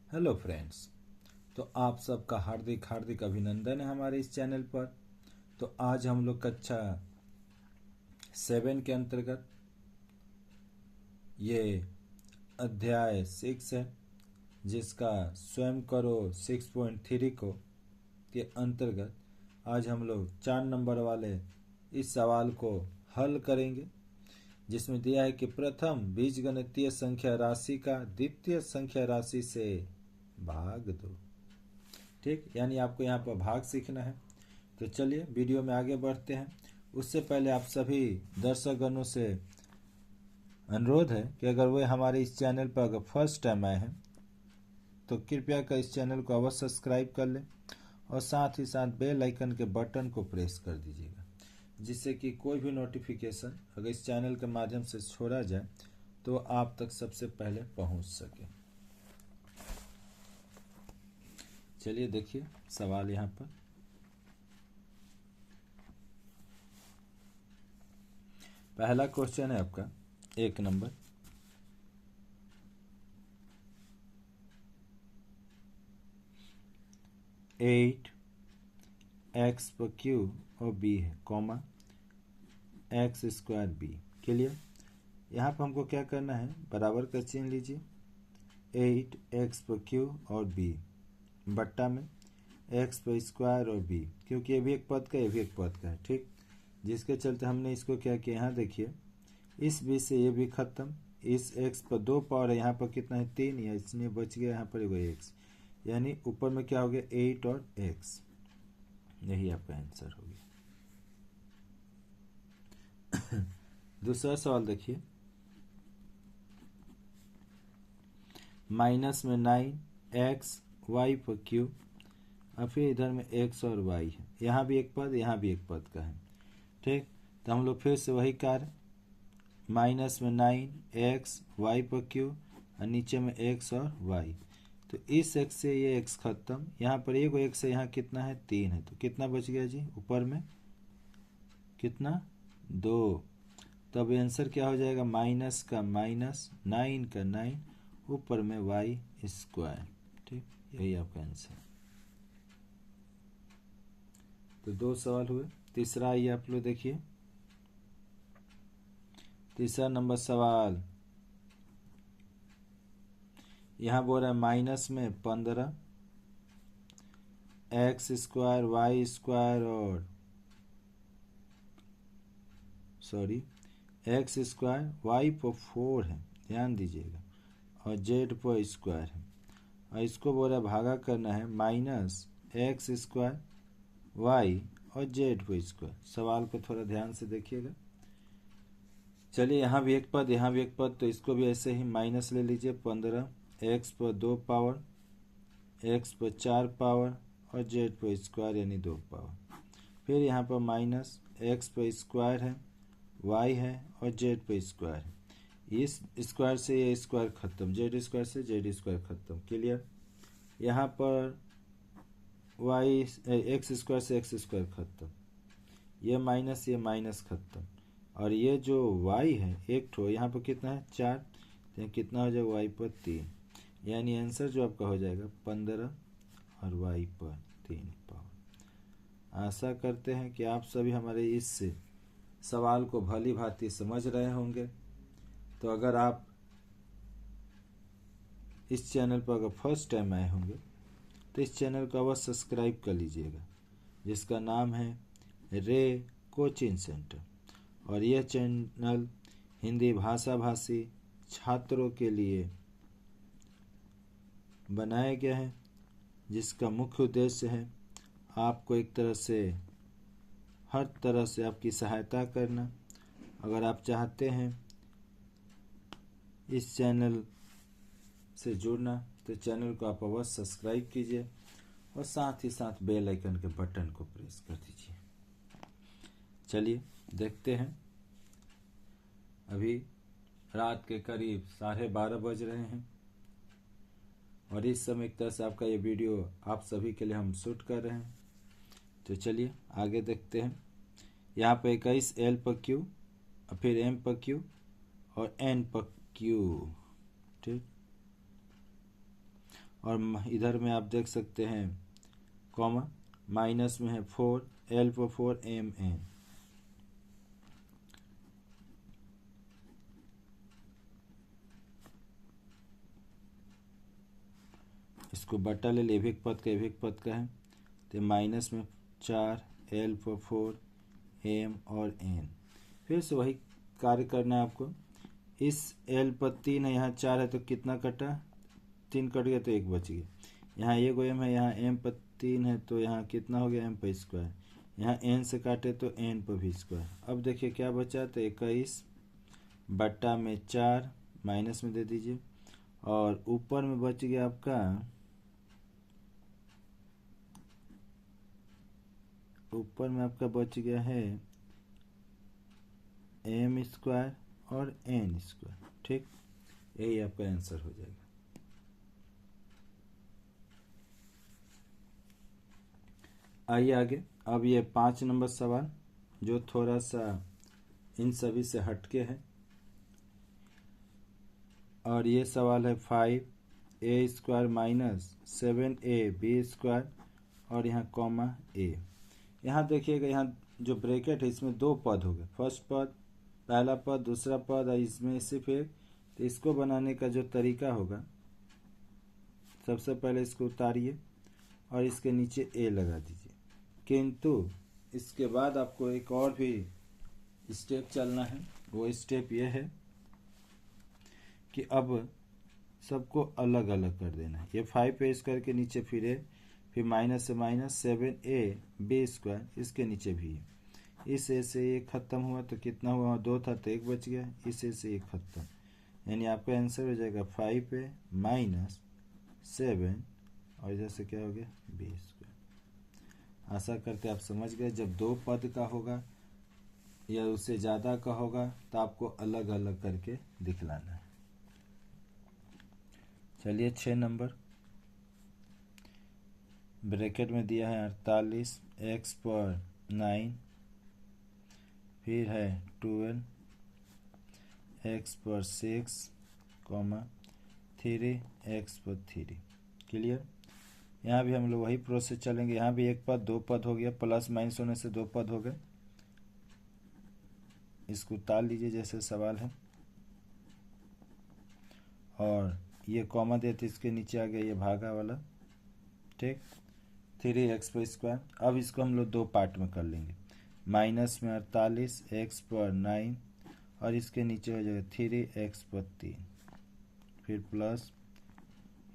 Hello friends. तो आप सबका हार्दिक हार्दिक अभिनंदन है हमारे इस चैनल पर। तो आज हम लोग कक्षा 7 के अंतर्गत ये अध्याय 6 है, जिसका स्वयं करो 6.3 को के अंतर्गत आज हम लोग 4 नंबर वाले इस सवाल को हल करेंगे, जिसमें दिया है कि प्रथम बीजगणितीय संख्या राशि का द्वितीय संख्या राशि से भाग दो। ठीक, यानी आपको यहाँ पर भाग सीखना है। तो चलिए वीडियो में आगे बढ़ते हैं। उससे पहले आप सभी दर्शकगणों से अनुरोध है कि अगर वे हमारे इस चैनल पर अगर फर्स्ट टाइम आए हैं तो कृपया कर इस चैनल को अवश्य सब्सक्राइब कर लें और साथ ही साथ बेल आइकन के बटन को प्रेस कर दीजिएगा, जिससे कि कोई भी नोटिफिकेशन अगर इस चैनल के माध्यम से छोड़ा जाए तो आप तक सबसे पहले पहुंच सके। चलिए देखिए सवाल यहाँ पर। पहला क्वेश्चन है आपका 1 नंबर। एट एक्स पर क्यू और बी है, comma x square B. Clear. यहाँ पर हमको क्या करना है, बराबर का चिन्ह लीजिए। 8x पर क्यू और बी बट्टा में x पर स्क्वायर और बी, क्योंकि ये भी एक पद का ये भी एक पद का है। ठीक, जिसके चलते हमने इसको क्या किया, यहाँ देखिए इस b से ये भी खत्म, इस x पर 2 पावर है, यहाँ पर कितना है 3, या इसलिए बच गया यहाँ पर एगो x, यानी ऊपर में क्या हो गया 8 और x। यही आपका आंसर हो गया। दूसरा सवाल देखिए। माइनस में 9x y पर क्यू और फिर इधर में x और y है, यहाँ भी एक पद यहाँ भी एक पद का है। ठीक, तो हम लोग फिर से वही कार्य, माइनस में 9x y पर क्यू और नीचे में x और y। तो इस x से ये x खत्म, यहाँ पर एक x है, यहाँ कितना है 3 है, तो कितना बच गया जी, ऊपर में कितना 2। तब आंसर क्या हो जाएगा, माइनस का माइनस 9 का 9 ऊपर में वाई स्क्वायर। ठीक, यही आपका आंसर। तो 2 सवाल हुए। तीसरा आइए आप लोग देखिए। तीसरा नंबर सवाल, यहाँ बोल रहा है माइनस में 15 एक्स स्क्वायर वाई स्क्वायर और एक्स स्क्वायर वाई पर 4 है, ध्यान दीजिएगा, और जेड पर स्क्वायर है, और इसको बोल रहा है भागा करना है माइनस एक्स स्क्वायर वाई और जेड पर स्क्वायर। सवाल को थोड़ा ध्यान से देखिएगा। चलिए यहाँ भी एक पद यहाँ भी एक पद, तो इसको भी ऐसे ही माइनस ले लीजिए। 15 एक्स पर 2 पावर, एक्स पर 4 पावर और जेड पर स्क्वायर यानी 2 पावर। फिर यहाँ पर माइनस एक्स पर स्क्वायर है, वाई है और जेड पर स्क्वायर है। इस स्क्वायर से ये स्क्वायर खत्म, जेड स्क्वायर से जेड स्क्वायर खत्म। क्लियर। यहाँ पर वाई एक्स स्क्वायर से एक्स स्क्वायर खत्म, ये माइनस खत्म, और ये जो y है एक ठो, यहाँ पर कितना है 4, तो कितना हो जाएगा y पर 3, यानी आंसर जो आपका हो जाएगा 15 और y पर 3 पावर। आशा करते हैं कि आप सभी हमारे इस सवाल को भली भांति समझ रहे होंगे। तो अगर आप इस चैनल पर अगर फर्स्ट टाइम आए होंगे तो इस चैनल को अवश्य सब्सक्राइब कर लीजिएगा, जिसका नाम है रे कोचिंग सेंटर, और यह चैनल हिंदी भाषा भाषी छात्रों के लिए बनाया गया है, जिसका मुख्य उद्देश्य है आपको एक तरह से हर तरह से आपकी सहायता करना। अगर आप चाहते हैं इस चैनल से जुड़ना तो चैनल को आप अवश्य सब्सक्राइब कीजिए और साथ ही साथ बेल आइकन के बटन को प्रेस कर दीजिए। चलिए देखते हैं। अभी रात के करीब 12:30 बज रहे हैं और इस समय एक तरह से आपका ये वीडियो आप सभी के लिए हम शूट कर रहे हैं। तो चलिए आगे देखते हैं। यहाँ पे 21 एल पर क्यू और फिर एम पर क्यू और एन पर क्यू। ठीक, और इधर में आप देख सकते हैं कॉमा, माइनस में है 4, L पर 4 MN। इसको बट्टा ले, एभिक पद का है तो माइनस में 4, L पर 4 M और N। फिर से वही कार्य करना है आपको। इस L पर 3 है, यहाँ 4 है तो कितना कटा, 3 कट गया तो 1 बच गया। यहाँ 1 M है, यहाँ M पर 3 है तो यहाँ कितना हो गया, M पर स्क्वायर। यहाँ N से काटे तो N पर भी स्क्वायर। अब देखिए क्या बचा, तो 21 बट्टा में 4 माइनस में दे दीजिए, और ऊपर में बच गया आपका, ऊपर में आपका बच गया है M स्क्वायर और N स्क्वायर। ठीक, यही आपका आंसर हो जाएगा। आइए आगे। अब ये 5 नंबर सवाल जो थोड़ा सा इन सभी से हटके है, और ये सवाल है 5A square minus 7AB square और यहाँ कॉमा A। यहाँ देखिएगा, यहाँ जो ब्रैकेट है इसमें 2 पद हो गए, फर्स्ट पद, पहला पद, दूसरा पद, और इसमें सिर्फ एक। तो इसको बनाने का जो तरीका होगा, सबसे पहले इसको उतारिए और इसके नीचे A लगा दीजिए। किंतु इसके बाद आपको एक और भी स्टेप चलना है। वो स्टेप ये है कि अब सबको अलग अलग कर देना है। ये 5A स्क्वायर के नीचे फिर A, फिर माइनस से माइनस 7AB स्क्वायर, इसके नीचे भी है। इस A से ये ख़त्म हुआ तो कितना हुआ, 2 था तो 1 बच गया, इस A से ये ख़त्म, यानी आपका आंसर हो जाएगा 5A माइनस 7 और इधर से क्या हो गया, B स्क्वायर। आशा करते आप समझ गए। जब 2 पद का होगा या उससे ज़्यादा का होगा तो आपको अलग अलग करके दिखलाना है। चलिए 6 नंबर, ब्रैकेट में दिया है 48 x पर 9, फिर है 12 x पर 6, 3 x पर 3। क्लियर। यहाँ भी हम लोग वही प्रोसेस चलेंगे। यहाँ भी 1 पद 2 पद हो गया, प्लस माइनस होने से 2 पद हो गए। इसको उतार लीजिए जैसे सवाल है, और ये कॉमा देते इसके नीचे आ गया ये भागा वाला। ठीक, 3x पर स्क्वायर। अब इसको हम लोग 2 पार्ट में कर लेंगे, माइनस में 48 x पर 9 और इसके नीचे हो जाएगा 3x पर 3, फिर प्लस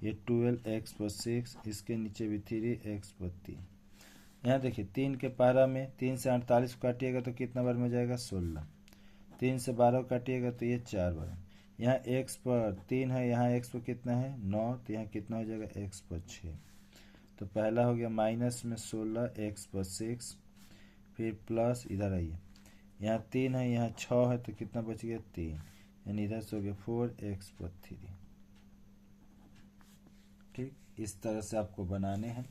ये 12x पर 6, इसके नीचे भी 3x पर 3। यहाँ देखिए 3 के पारा में 3 से 48 को काटिएगा तो कितना बार में जाएगा, 16। 3 से 12 काटिएगा तो ये 4 बार। यहाँ x पर 3 है, यहाँ x पर कितना है, 9, तो यहाँ कितना हो जाएगा, x पर 6। तो पहला हो गया माइनस में 16 x पर 6, फिर प्लस, इधर आइए, यहाँ 3 है, यहाँ 6 है, तो कितना बच गया, 3, यानी इधर से हो गया 4x पर 3। ठीक, इस तरह से आपको बनाने हैं।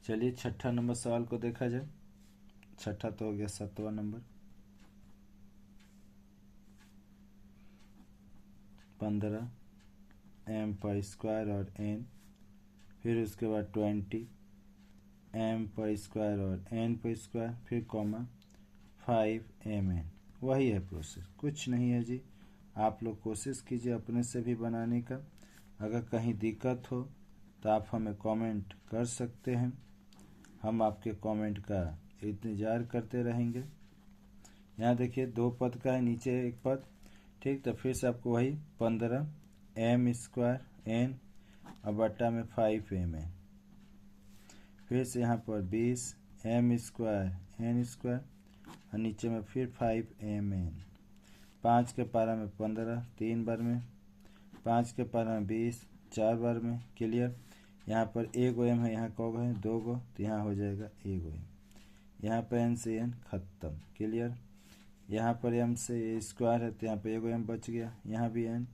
चलिए 6ठा नंबर सवाल को देखा जाए। 6ठा तो हो गया 7वां नंबर। 15 m पर स्क्वायर और n, फिर उसके बाद 20 m पर स्क्वायर और n पर स्क्वायर, फिर कॉमा 5mn। वही है प्रोसेस, कुछ नहीं है जी। आप लोग कोशिश कीजिए अपने से भी बनाने का। अगर कहीं दिक्कत हो तो आप हमें कमेंट कर सकते हैं, हम आपके कमेंट का इंतज़ार करते रहेंगे। यहाँ देखिए 2 पद का है, नीचे 1 पद। ठीक, तो फिर से आपको वही 15 m स्क्वायर n और बट्टा में 5mn, फिर से यहाँ पर 20 m स्क्वायर n स्क्वायर और नीचे में फिर 5mn। 5 के पारा में 15 3 बार में, 5 के पारा में 20 4 बार में। क्लियर। यहाँ पर 1 m है, यहाँ कौ है, 2 गो, तो यहाँ हो जाएगा 1 m। यहाँ पर n से n खत्म। क्लियर। यहाँ पर m से स्क्वायर है तो यहाँ पर 1 m बच गया, यहाँ भी n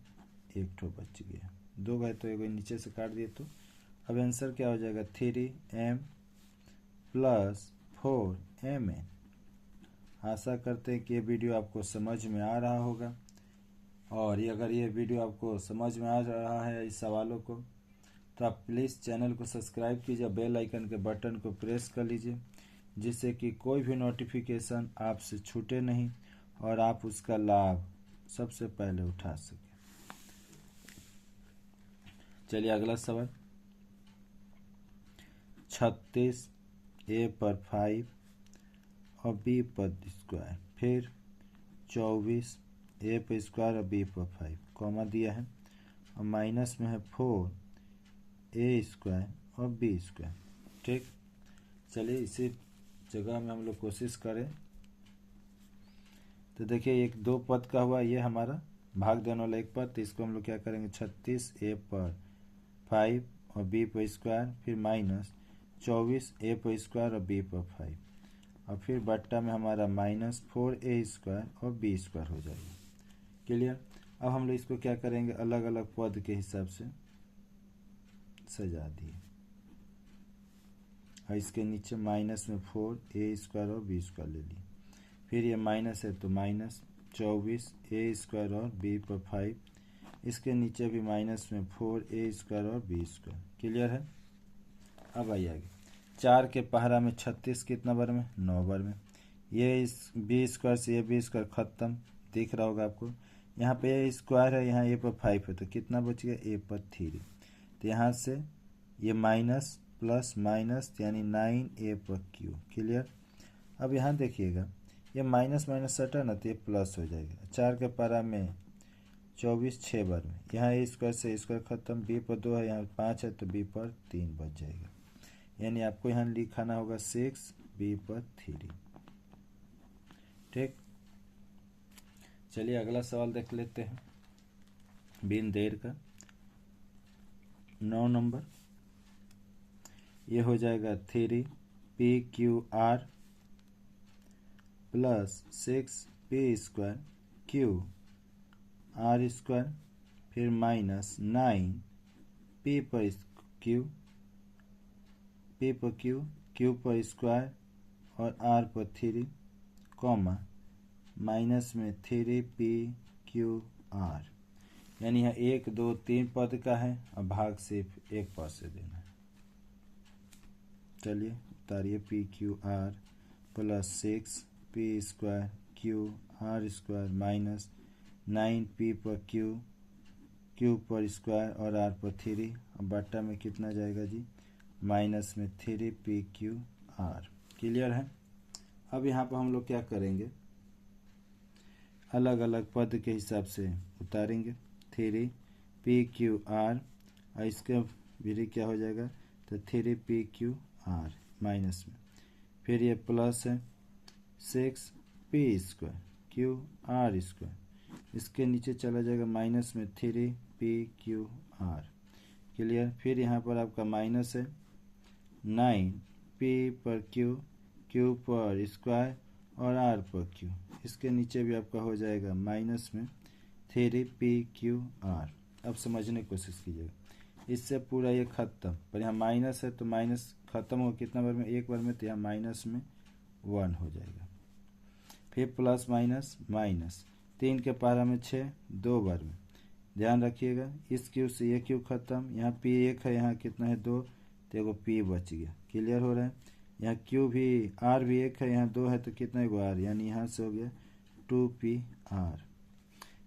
1 ठो बच गया, 2 गए तो 1 नीचे से काट दिए। तो अब आंसर क्या हो जाएगा, 3m प्लस 4mn। आशा करते हैं कि ये वीडियो आपको समझ में आ रहा होगा और ये अगर ये वीडियो आपको समझ में आ रहा है इस सवालों को, तो आप प्लीज़ चैनल को सब्सक्राइब कीजिए, बेल आइकन के बटन को प्रेस कर लीजिए, जिससे कि कोई भी नोटिफिकेशन आपसे छूटे नहीं और आप उसका लाभ सबसे पहले उठा सकें। चलिए अगला सवाल। 36 ए पर 5 और बी पर स्क्वायर, फिर 24 ए पर स्क्वायर और बी पर 5, कॉमा दिया है और माइनस में है 4 ए स्क्वायर और बी स्क्वायर। ठीक, चलिए इसी जगह में हम लोग कोशिश करें। तो देखिए एक दो पद का हुआ, ये हमारा भाग देने वाला एक पद, तो इसको हम लोग क्या करेंगे 36 ए पर 5 और बी पर स्क्वायर, फिर माइनस 24 ए पर स्क्वायर और बी पर 5, और फिर बट्टा में हमारा माइनस 4 ए स्क्वायर और बी स्क्वायर हो जाएगा। क्लियर। अब हम लोग इसको क्या करेंगे, अलग अलग पद के हिसाब से सजा दिए, और इसके नीचे माइनस में 4 ए स्क्वायर और बी स्क्वायर ले लिए, फिर ये माइनस है तो माइनस 24 ए स्क्वायर और बी पर 5, इसके नीचे भी माइनस में 4 ए स्क्वायर और बी स्क्वायर। क्लियर है। अब आइए आगे, 4 के पहरा में 36 कितना बार में, 9 बार में। ये इस बी स्क्वायर से ये बी स्क्वायर खत्म, दिख रहा होगा आपको। यहाँ पे ए स्क्वायर है, यहाँ ए पर 5 है, तो कितना बच गया, ए पर 3। तो यहाँ से ये माइनस प्लस माइनस यानी 9 ए पर क्यू। क्लियर। अब यहाँ देखिएगा ये माइनस माइनस सटा ना, तो ये प्लस हो जाएगा। 4 के पारा में 24 6 बार में, यहाँ ए स्क्वायर से स्क्वायर खत्म, बी पर 2 है, यहाँ 5 है, तो बी पर 3 बच जाएगा। यानी आपको यहाँ लिखाना होगा 6 बी पर 3। ठीक, चलिए अगला सवाल देख लेते हैं बिन देर का। 9 नंबर, ये हो जाएगा 3 P Q R plus 6 P square Q R square, फिर माइनस 9 पी पर क्यू, पी पर क्यू, क्यू पर स्क्वायर और आर पर 3, कॉमा माइनस में 3 पी क्यू आर। यानी यह 1 2 3 पद का है और भाग सिर्फ एक पद से देना है। चलिए उतारिए, P Q R plus 6 P square Q R square minus 9 P पर क्यू, क्यू पर स्क्वायर और आर पर 3, और बट्टा में कितना जाएगा जी, माइनस में 3 पी क्यू आर। क्लियर है। अब यहाँ पर हम लोग क्या करेंगे, अलग अलग पद के हिसाब से उतारेंगे। 3 पी क्यू आर और इसका भी क्या हो जाएगा, तो 3 पी क्यू आर माइनस में, फिर ये प्लस है 6 P square Q R square, इसके नीचे चला जाएगा माइनस में 3 पी क्यू आर। क्लियर। फिर यहाँ पर आपका माइनस है 9 पी पर क्यू, क्यू पर स्क्वायर और आर पर क्यू, इसके नीचे भी आपका हो जाएगा माइनस में 3 पी क्यू आर। अब समझने की कोशिश कीजिएगा, इससे पूरा ये खत्म, पर यहाँ माइनस है तो माइनस खत्म हो कितना बार में, एक बार में, तो यहाँ माइनस में 1 हो जाएगा। फिर प्लस माइनस माइनस, 3 के पारा में 6 2 बार में, ध्यान रखिएगा इस क्यू से ये क्यू खत्म, यहाँ पी 1 है, यहाँ कितना है 2, तो एगो पी बच गया। क्लियर हो रहा है। यहाँ क्यू भी आर भी 1 है, यहाँ 2 है, तो कितना एगो आर, यानी यहाँ से हो गया 2 पी आर।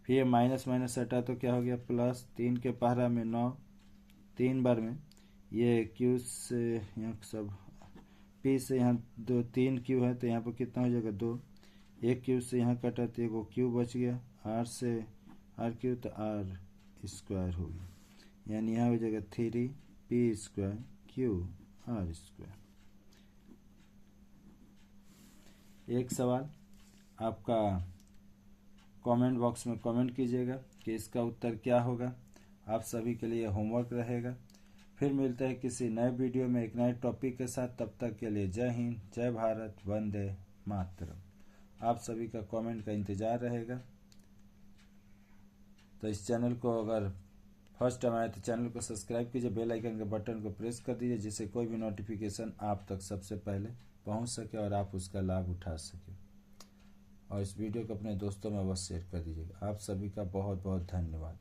फिर माइनस माइनस हटा तो क्या हो गया, प्लस 3 के पहरा में 9 3 बार में, ये क्यू से यहाँ सब पी से यहाँ 2 3 क्यू है, तो यहाँ पर कितना हो जाएगा 2, एक क्यू से यहाँ कटा तो एगो क्यू बच गया, आर से आर क्यू तो आर स्क्वायर हो गया, यानी यहाँ हो जाएगा 3 P square Q R square. एक सवाल आपका कमेंट बॉक्स में कमेंट कीजिएगा कि इसका उत्तर क्या होगा। आप सभी के लिए होमवर्क रहेगा। फिर मिलते हैं किसी नए वीडियो में एक नए टॉपिक के साथ। तब तक के लिए जय हिंद, जय भारत, वंदे मातरम। आप सभी का कमेंट का इंतज़ार रहेगा। तो इस चैनल को अगर फर्स्ट टाइम आए तो चैनल को सब्सक्राइब कीजिए, बेल आइकन के बटन को प्रेस कर दीजिए, जिससे कोई भी नोटिफिकेशन आप तक सबसे पहले पहुंच सके और आप उसका लाभ उठा सके। और इस वीडियो को अपने दोस्तों में अवश्य शेयर कर दीजिएगा। आप सभी का बहुत बहुत धन्यवाद।